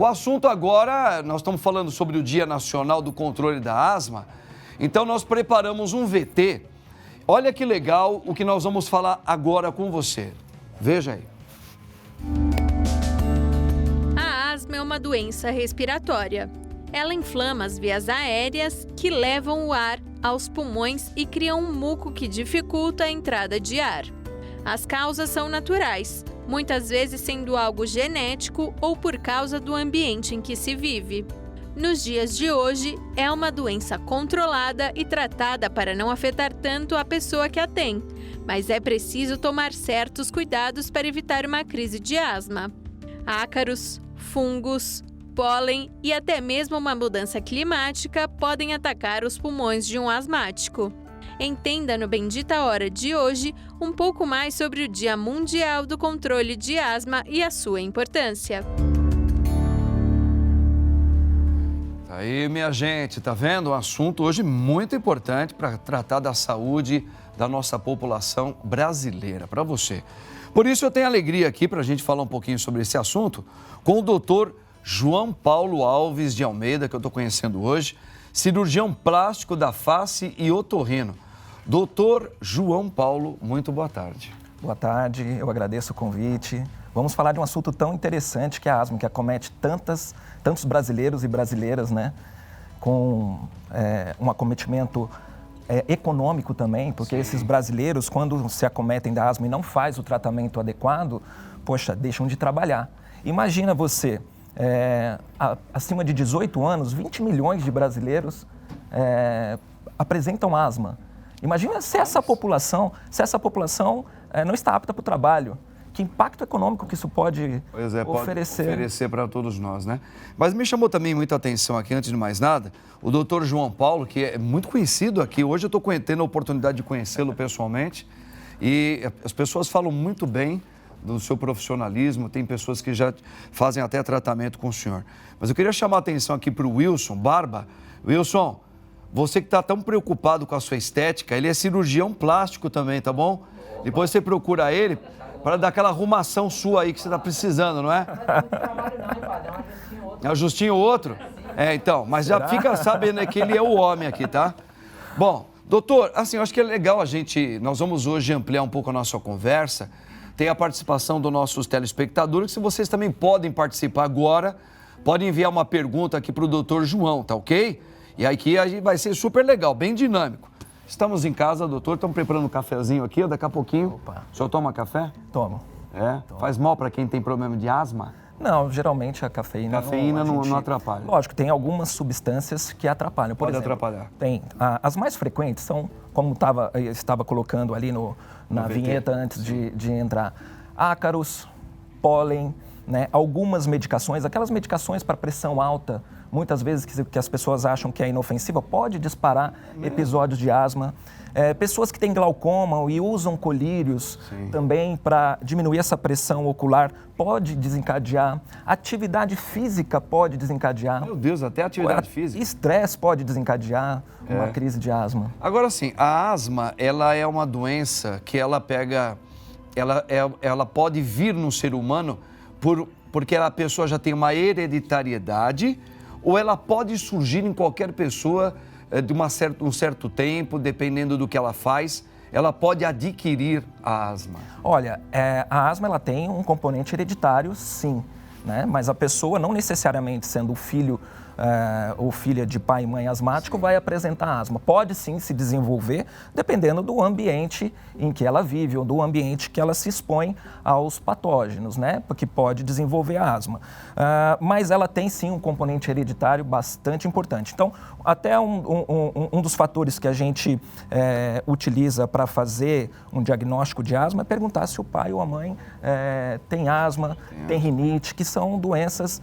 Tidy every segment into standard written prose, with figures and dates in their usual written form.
O assunto agora, nós estamos falando sobre o Dia Nacional do Controle da Asma, então nós preparamos um VT. Olha que legal o que nós vamos falar agora com você. Veja aí. A asma é uma doença respiratória. Ela inflama as vias aéreas que levam o ar aos pulmões e criam um muco que dificulta a entrada de ar. As causas são naturais, muitas vezes sendo algo genético ou por causa do ambiente em que se vive. Nos dias de hoje, é uma doença controlada e tratada para não afetar tanto a pessoa que a tem, mas é preciso tomar certos cuidados para evitar uma crise de asma. Ácaros, fungos, pólen e até mesmo uma mudança climática podem atacar os pulmões de um asmático. Entenda no Bendita Hora de hoje um pouco mais sobre o Dia Mundial do Controle de Asma e a sua importância. Aí, minha gente, tá vendo? Um assunto hoje muito importante para tratar da saúde da nossa população brasileira, para você. Por isso eu tenho alegria aqui para a gente falar um pouquinho sobre esse assunto com o doutor João Paulo Alves de Almeida, que eu estou conhecendo hoje, cirurgião plástico da face e otorrino. Doutor João Paulo, muito boa tarde. Boa tarde, eu agradeço o convite. Vamos falar de um assunto tão interessante que é a asma, que acomete tantos brasileiros e brasileiras, né? Com um acometimento econômico também, porque Sim. Esses brasileiros, quando se acometem da asma e não faz o tratamento adequado, poxa, deixam de trabalhar. Imagina você, acima de 18 anos, 20 milhões de brasileiros apresentam asma. Imagina se essa população não está apta para o trabalho. Que impacto econômico que isso pode oferecer? Pode oferecer para todos nós, né? Mas me chamou também muita atenção aqui, antes de mais nada, o doutor João Paulo, que é muito conhecido aqui. Hoje eu estou tendo a oportunidade de conhecê-lo pessoalmente e as pessoas falam muito bem do seu profissionalismo, tem pessoas que já fazem até tratamento com o senhor. Mas eu queria chamar a atenção aqui para o Wilson Barba. Wilson, você que está tão preocupado com a sua estética, ele é cirurgião plástico também, tá bom? Depois você procura ele para dar aquela arrumação sua aí que você está precisando, não é? É um ajustinho outro? Então, mas já fica sabendo que ele é o homem aqui, tá? Bom, doutor, assim, eu acho que é legal nós vamos hoje ampliar um pouco a nossa conversa, tem a participação dos nossos telespectadores, se vocês também podem participar agora, podem enviar uma pergunta aqui para o doutor João, tá ok? E aqui a gente vai ser super legal, bem dinâmico. Estamos em casa, doutor, estamos preparando um cafezinho aqui, daqui a pouquinho. Opa. O senhor toma café? Tomo. Tomo. Faz mal para quem tem problema de asma? Não, geralmente a cafeína não atrapalha. Lógico, tem algumas substâncias que atrapalham. Por exemplo, atrapalhar. Tem. As mais frequentes são, como estava colocando ali na vinheta antes de entrar, ácaros, pólen, né? Algumas medicações, aquelas medicações para pressão alta, muitas vezes que as pessoas acham que é inofensiva, pode disparar episódios de asma. Pessoas que têm glaucoma e usam colírios também para diminuir essa pressão ocular, pode desencadear. Atividade física pode desencadear. Meu Deus, até atividade física. Estresse pode desencadear uma crise de asma. Agora sim, a asma, ela é uma doença que ela pode vir no ser humano porque a pessoa já tem uma hereditariedade, ou ela pode surgir em qualquer pessoa de um certo tempo, dependendo do que ela faz, ela pode adquirir a asma? Olha, a asma ela tem um componente hereditário, sim, né? Mas a pessoa, não necessariamente sendo filho ou filha de pai e mãe asmático, vai apresentar asma. Pode sim se desenvolver, dependendo do ambiente em que ela vive ou do ambiente que ela se expõe aos patógenos, né? Porque pode desenvolver a asma. Mas ela tem sim um componente hereditário bastante importante. Então, até um dos fatores que a gente utiliza para fazer um diagnóstico de asma é perguntar se o pai ou a mãe tem asma, tem rinite, que são doenças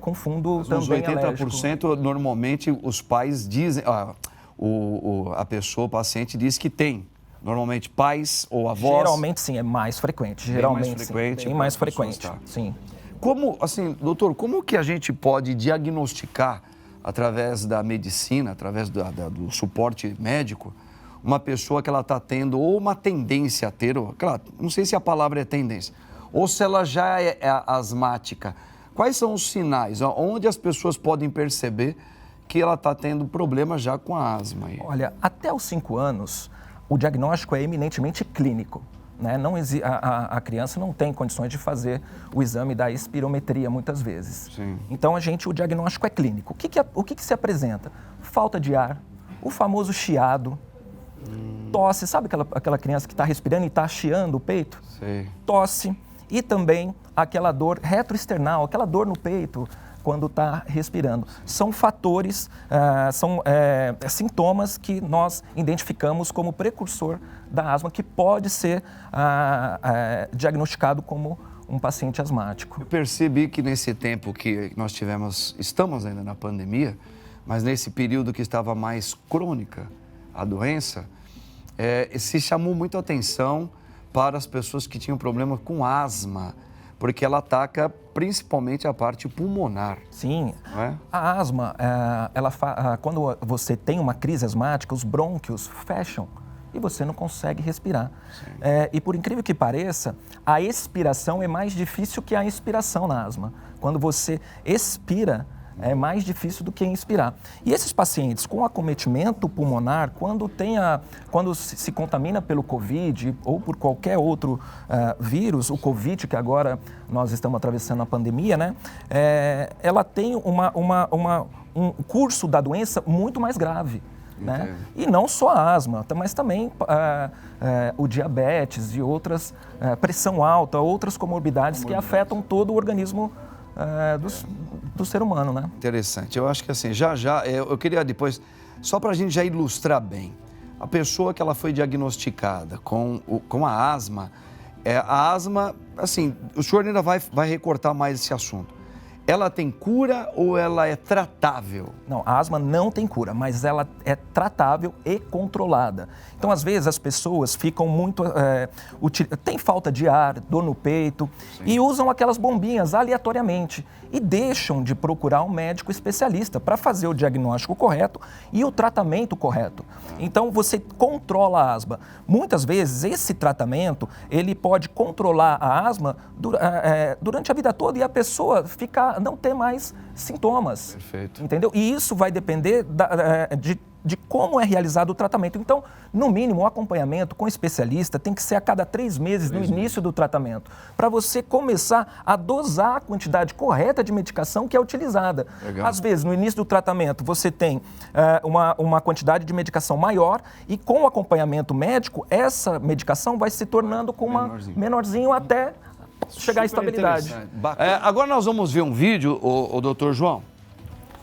com fundo também alérgico. 80% normalmente os pais dizem, a pessoa, o paciente diz que tem. Normalmente pais ou avós. Geralmente sim, é mais frequente. Geralmente mais frequente, sim, bem mais frequente. Sim. Como, assim, doutor, como que a gente pode diagnosticar através da medicina, através do suporte médico, uma pessoa que ela está tendo ou uma tendência a ter, claro, não sei se a palavra é tendência, ou se ela já é asmática. Quais são os sinais? Onde as pessoas podem perceber que ela está tendo problema já com a asma? Aí? Olha, até os 5 anos, o diagnóstico é eminentemente clínico. Né? A criança não tem condições de fazer o exame da espirometria muitas vezes. Sim. Então, o diagnóstico é clínico. O que se apresenta? Falta de ar, o famoso chiado, tosse. Sabe aquela criança que está respirando e está chiando o peito? Sim. Tosse. E também aquela dor retroesternal, aquela dor no peito quando está respirando. São fatores, são sintomas que nós identificamos como precursor da asma, que pode ser diagnosticado como um paciente asmático. Eu percebi que nesse tempo que nós estamos ainda na pandemia, mas nesse período que estava mais crônica a doença, se chamou muito a atenção para as pessoas que tinham problema com asma, porque ela ataca principalmente a parte pulmonar. Sim, não é? A asma, quando você tem uma crise asmática, os brônquios fecham e você não consegue respirar. E por incrível que pareça, a expiração é mais difícil que a inspiração na asma. Quando você expira, é mais difícil do que inspirar. E esses pacientes com acometimento pulmonar, quando se contamina pelo Covid ou por qualquer outro vírus, o Covid, que agora nós estamos atravessando a pandemia, né? Ela tem um curso da doença muito mais grave. Né? E não só a asma, mas também o diabetes e outras, pressão alta, outras comorbidades que afetam todo o organismo do ser humano, né? Interessante. Eu acho que assim, eu queria depois, só para a gente já ilustrar bem, a pessoa que ela foi diagnosticada com a asma, assim, o senhor ainda vai recortar mais esse assunto. Ela tem cura ou ela é tratável? Não, a asma não tem cura, mas ela é tratável e controlada. Então, às vezes, as pessoas ficam muito... tem falta de ar, dor no peito, sim, e usam aquelas bombinhas aleatoriamente e deixam de procurar um médico especialista para fazer o diagnóstico correto e o tratamento correto. Então, você controla a asma. Muitas vezes, esse tratamento, ele pode controlar a asma durante a vida toda e a pessoa não ter mais sintomas. Perfeito. Entendeu? E isso vai depender de como é realizado o tratamento. Então, no mínimo, o acompanhamento com o especialista tem que ser a cada 3 meses no início do tratamento, para você começar a dosar a quantidade correta de medicação que é utilizada. Legal. Às vezes, no início do tratamento, você tem uma quantidade de medicação maior e com o acompanhamento médico, essa medicação vai se tornando com menorzinho até chegar à estabilidade. Agora nós vamos ver um vídeo, o doutor João,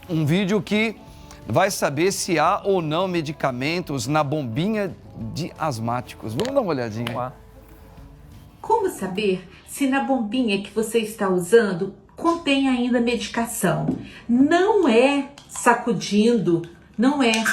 um vídeo que vai saber se há ou não medicamentos na bombinha de asmáticos. Vamos dar uma olhadinha. Como saber se na bombinha que você está usando contém ainda medicação? Não é sacudindo, não é,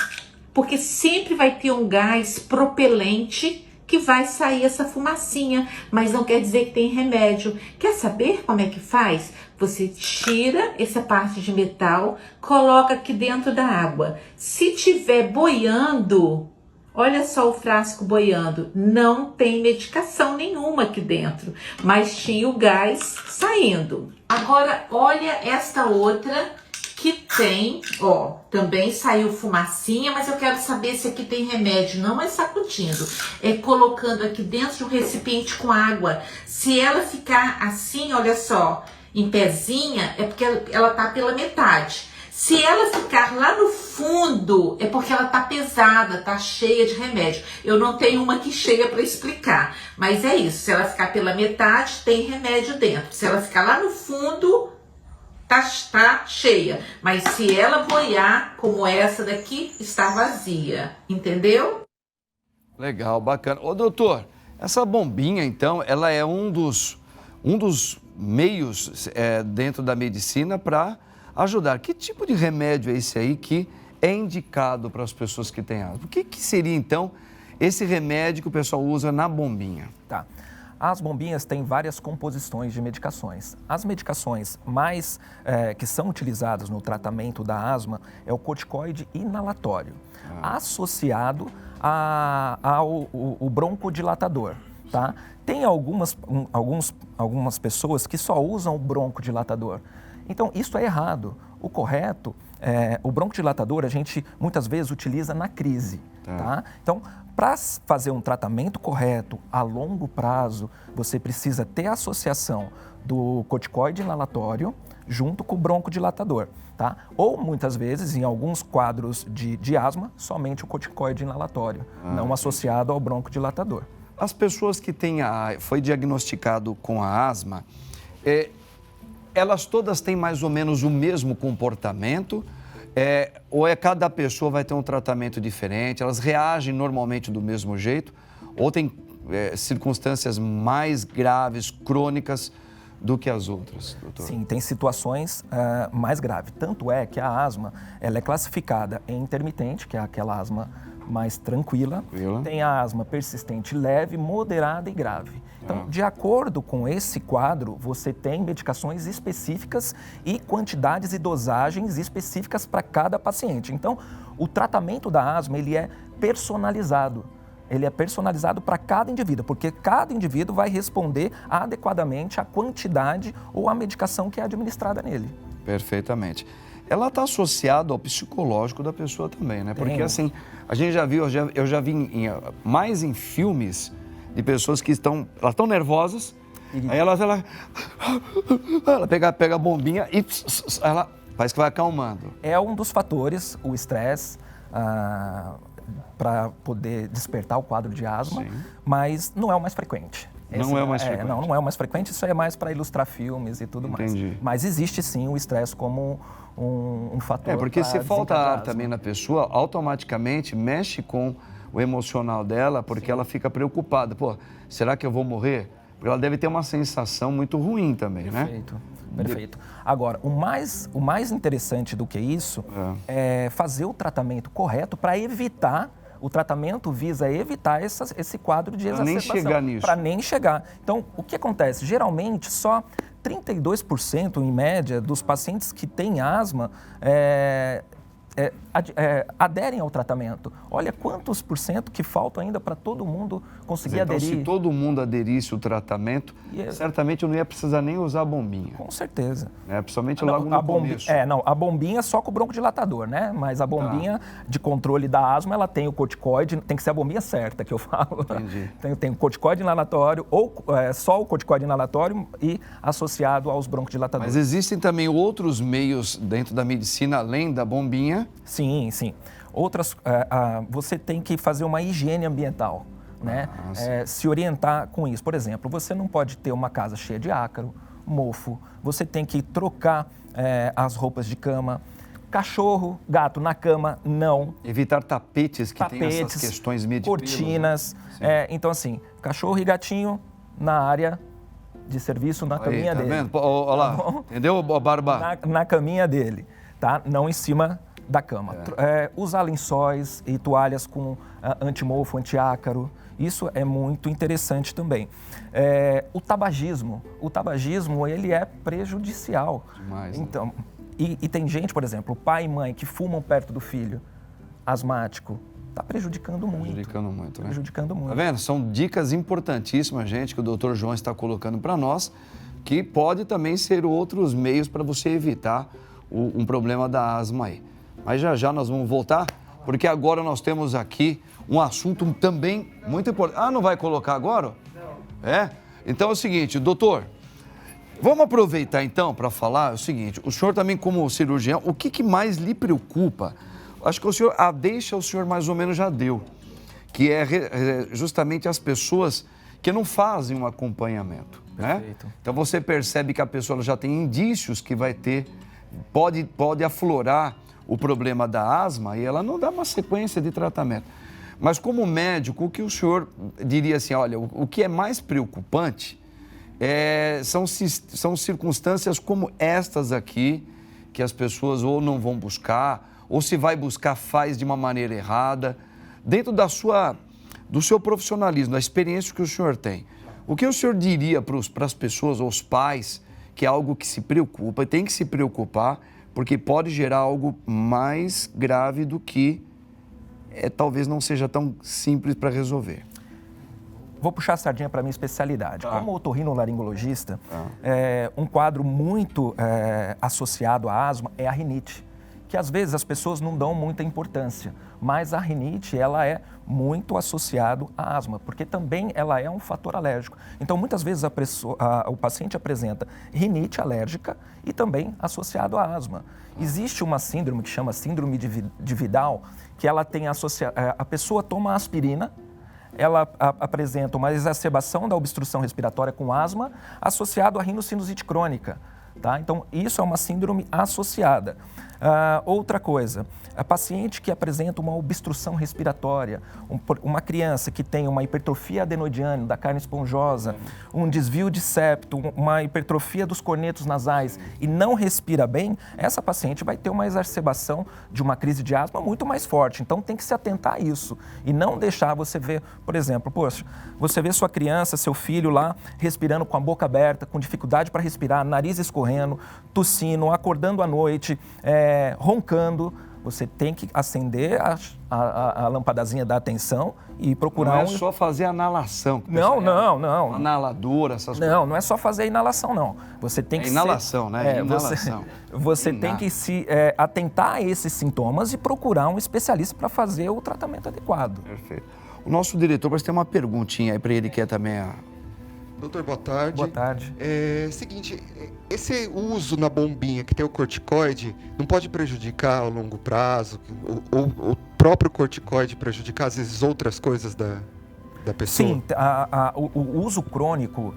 porque sempre vai ter um gás propelente que vai sair essa fumacinha, mas não quer dizer que tem remédio. Quer saber como é que faz? Você tira essa parte de metal, coloca aqui dentro da água. Se tiver boiando, olha só o frasco boiando, não tem medicação nenhuma aqui dentro, mas tinha o gás saindo. Agora, olha esta outra que tem, ó, também saiu fumacinha, mas eu quero saber se aqui tem remédio. Não é sacudindo, é colocando aqui dentro de um recipiente com água. Se ela ficar assim, olha só, em pezinha, é porque ela tá pela metade. Se ela ficar lá no fundo, é porque ela tá pesada, tá cheia de remédio. Eu não tenho uma aqui cheia para explicar, mas é isso. Se ela ficar pela metade, tem remédio dentro. Se ela ficar lá no fundo, tá cheia, mas se ela boiar, como essa daqui, está vazia, entendeu? Legal, bacana. Ô doutor, essa bombinha então, ela é um dos meios dentro da medicina para ajudar. Que tipo de remédio é esse aí que é indicado para as pessoas que têm asma? O que seria então esse remédio que o pessoal usa na bombinha? Tá. As bombinhas têm várias composições de medicações. As medicações mais que são utilizadas no tratamento da asma é o corticoide inalatório, associado ao broncodilatador. Tá? Tem algumas pessoas que só usam o broncodilatador. Então, isso é errado. O correto, o broncodilatador a gente muitas vezes utiliza na crise, tá? Então, para fazer um tratamento correto a longo prazo, você precisa ter a associação do corticoide inalatório junto com o broncodilatador, tá? Ou muitas vezes, em alguns quadros de asma, somente o corticoide inalatório, não associado ao broncodilatador. As pessoas que foi diagnosticado com a asma, elas todas têm mais ou menos o mesmo comportamento? Ou cada pessoa vai ter um tratamento diferente? Elas reagem normalmente do mesmo jeito? Ou tem circunstâncias mais graves, crônicas, do que as outras, doutor? Sim, tem situações mais graves. Tanto é que a asma ela é classificada em intermitente, que é aquela asma mais tranquila. Tem a asma persistente leve, moderada e grave. Então, de acordo com esse quadro, você tem medicações específicas e quantidades e dosagens específicas para cada paciente. Então, o tratamento da asma ele é personalizado. Ele é personalizado para cada indivíduo, porque cada indivíduo vai responder adequadamente à quantidade ou à medicação que é administrada nele. Perfeitamente. Ela está associada ao psicológico da pessoa também, né? Porque assim, a gente já viu, eu já vi mais em filmes de pessoas que estão nervosas, aí ela pega a bombinha e ela parece que vai acalmando. É um dos fatores, o estresse, para poder despertar o quadro de asma, mas não é o mais frequente. Não é o mais frequente? Não é o mais frequente, isso é mais para ilustrar filmes e tudo mais. Mas existe sim o estresse como um fator. Porque se falta ar também na pessoa, automaticamente mexe com o emocional dela, porque ela fica preocupada. Pô, será que eu vou morrer? Porque ela deve ter uma sensação muito ruim também, Perfeito. Perfeito. Agora, o mais interessante do que isso é fazer o tratamento correto para evitar. O tratamento visa evitar esse quadro de exacerbação. Para nem chegar nisso. Para nem chegar. Então, o que acontece? Geralmente, só 32% em média dos pacientes que têm asma aderem ao tratamento. Olha quantos por cento que faltam ainda para todo mundo conseguir aderir. Então, se todo mundo aderisse o tratamento, certamente eu não ia precisar nem usar a bombinha. Com certeza. Principalmente logo no começo. A bombinha só com o broncodilatador, né? Mas a bombinha de controle da asma, ela tem o corticoide, tem que ser a bombinha certa que eu falo. Entendi. Tem o corticoide inalatório, ou só o corticoide inalatório e associado aos broncodilatadores. Mas existem também outros meios dentro da medicina, além da bombinha? Sim, sim. Outras, você tem que fazer uma higiene ambiental, né? Se orientar com isso. Por exemplo, você não pode ter uma casa cheia de ácaro, mofo, você tem que trocar as roupas de cama. Cachorro, gato na cama, não. Evitar tapetes que tem essas questões meio de cortinas. Então, assim, cachorro e gatinho na área de serviço, na caminha dele. Tá vendo? Olha lá, entendeu, Barba? Na caminha dele, tá? Não em cima da cama. Usar lençóis e toalhas com antimofo, antiácaro, isso é muito interessante também. O tabagismo, ele é prejudicial. Demais, então, e tem gente, por exemplo, pai e mãe que fumam perto do filho, asmático, está prejudicando muito. Prejudicando muito, né? Prejudicando muito. Tá vendo? São dicas importantíssimas, gente, que o Dr. João está colocando para nós, que pode também ser outros meios para você evitar um problema da asma aí. Mas já nós vamos voltar, porque agora nós temos aqui um assunto também muito importante. Não vai colocar agora? Não. Então é o seguinte, doutor, vamos aproveitar então para falar o seguinte, o senhor também como cirurgião, o que mais lhe preocupa? Acho que o senhor, deixa o senhor mais ou menos já deu, que é justamente as pessoas que não fazem um acompanhamento, né? Então você percebe que a pessoa já tem indícios que vai ter, pode aflorar o problema da asma e ela não dá uma sequência de tratamento. Mas como médico, o que o senhor diria assim, olha, o que é mais preocupante são circunstâncias como estas aqui, que as pessoas ou não vão buscar, ou se vai buscar, faz de uma maneira errada. Dentro do seu profissionalismo, da experiência que o senhor tem, o que o senhor diria para as pessoas, aos pais, que é algo que se preocupa e tem que se preocupar, porque pode gerar algo mais grave do que talvez não seja tão simples para resolver? vou puxar a sardinha para a minha especialidade. Tá. Como otorrinolaringologista, um quadro muito associado à asma é a rinite, que às vezes as pessoas não dão muita importância, mas a rinite ela é muito associado à asma, porque também ela é um fator alérgico. Então, muitas vezes o paciente apresenta rinite alérgica e também associado à asma. Existe uma síndrome que chama síndrome de Vidal, que ela tem a pessoa toma aspirina, ela apresenta uma exacerbação da obstrução respiratória com asma associado à rinocinusite crônica. Tá? Então, isso é uma síndrome associada. Outra coisa, a paciente que apresenta uma obstrução respiratória, uma criança que tem uma hipertrofia adenoidiana da carne esponjosa, um desvio de septo, uma hipertrofia dos cornetos nasais e não respira bem, essa paciente vai ter uma exacerbação de uma crise de asma muito mais forte. Então, tem que se atentar a isso e não deixar você ver, por exemplo, poxa, você vê sua criança, seu filho lá respirando com a boca aberta, com dificuldade para respirar, nariz escorrendo, tossindo, acordando à noite, roncando. Você tem que acender a lampadazinha da atenção e procurar... Não é só fazer a inalação. Não. Inaladora, essas coisas. Não é só fazer a inalação, não. Você tem que inalação, né? Inalação. Você tem que se atentar a esses sintomas e procurar um especialista para fazer o tratamento adequado. Perfeito. O nosso diretor vai ter uma perguntinha aí para ele, que é também a... Doutor, boa tarde. Boa tarde. Seguinte, esse uso na bombinha que tem o corticoide não pode prejudicar a longo prazo? Ou o próprio corticoide prejudicar, às vezes, outras coisas da pessoa? Sim, o uso crônico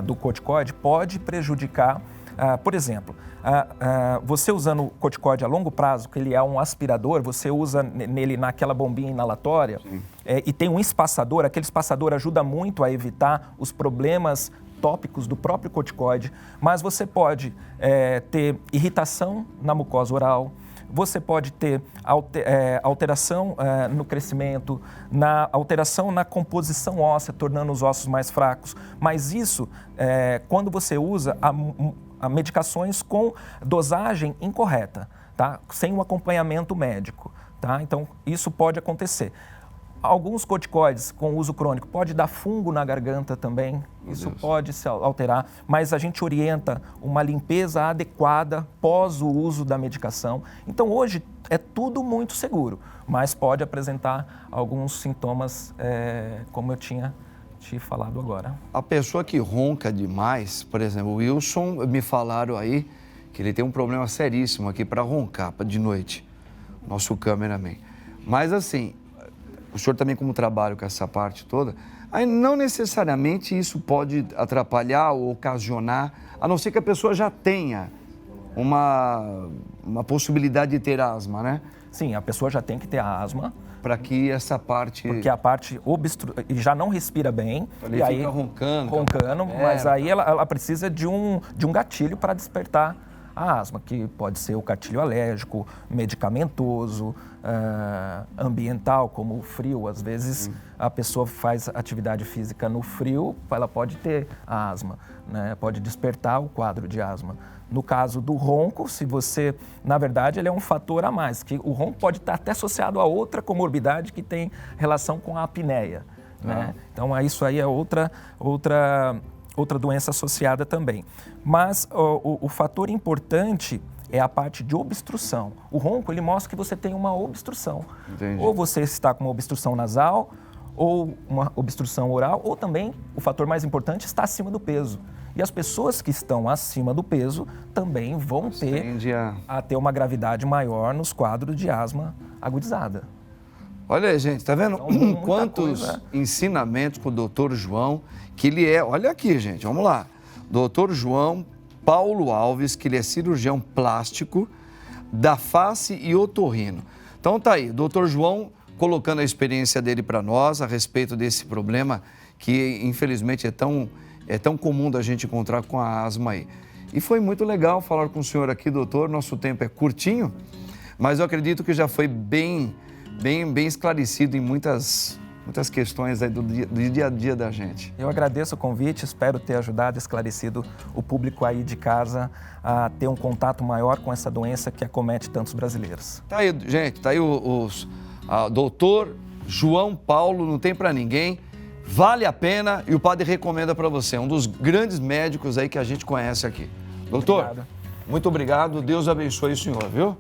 do corticoide pode prejudicar, por exemplo, você usando o corticoide a longo prazo, que ele é um aspirador, você usa nele naquela bombinha inalatória e tem um espaçador, aquele espaçador ajuda muito a evitar os problemas tópicos do próprio corticoide, mas você pode ter irritação na mucosa oral, você pode ter alteração no crescimento, alteração na composição óssea, tornando os ossos mais fracos, mas isso, quando você usa medicações com dosagem incorreta, tá? Sem um acompanhamento médico. Tá? Então, isso pode acontecer. Alguns corticoides com uso crônico pode dar fungo na garganta também, isso pode se alterar, mas a gente orienta uma limpeza adequada pós o uso da medicação. Então, hoje é tudo muito seguro, mas pode apresentar alguns sintomas, como eu tinha te falado agora. A pessoa que ronca demais, por exemplo, o Wilson, me falaram aí que ele tem um problema seríssimo aqui para roncar de noite, nosso cameraman. Mas assim, o senhor também como trabalha com essa parte toda, aí não necessariamente isso pode atrapalhar ou ocasionar, a não ser que a pessoa já tenha uma possibilidade de ter asma, né? Sim, a pessoa já tem que ter a asma. Para que essa parte... Porque a parte já não respira bem. Ele e fica aí, roncando. Mas aí ela precisa de um gatilho para despertar a asma, que pode ser o gatilho alérgico, medicamentoso, ambiental, como o frio. Às vezes a pessoa faz atividade física no frio, ela pode ter a asma, né? Pode despertar o quadro de asma. No caso do ronco, se você, na verdade, ele é um fator a mais, que o ronco pode estar até associado a outra comorbidade que tem relação com a apneia, né? Então, isso aí é outra doença associada também. Mas o fator importante é a parte de obstrução. O ronco, ele mostra que você tem uma obstrução. Entendi. Ou você está com uma obstrução nasal, ou uma obstrução oral, ou também, o fator mais importante, está acima do peso. E as pessoas que estão acima do peso também vão ter uma gravidade maior nos quadros de asma agudizada. Olha aí, gente, tá vendo Então, quantos ensinamentos com o doutor João, que ele é... Olha aqui, gente, vamos lá. Doutor João Paulo Alves, que ele é cirurgião plástico da face e otorrino. Então tá aí, doutor João colocando a experiência dele para nós a respeito desse problema que, infelizmente, é tão comum da gente encontrar com a asma aí. E foi muito legal falar com o senhor aqui, doutor. Nosso tempo é curtinho, mas eu acredito que já foi bem esclarecido em muitas questões aí do dia a dia da gente. Eu agradeço o convite, espero ter ajudado, esclarecido o público aí de casa a ter um contato maior com essa doença que acomete tantos brasileiros. Tá aí, gente, tá aí doutor João Paulo, não tem para ninguém. Vale a pena e o padre recomenda para você. Um dos grandes médicos aí que a gente conhece aqui. Doutor, Obrigado. muito obrigado. Deus abençoe o senhor, viu?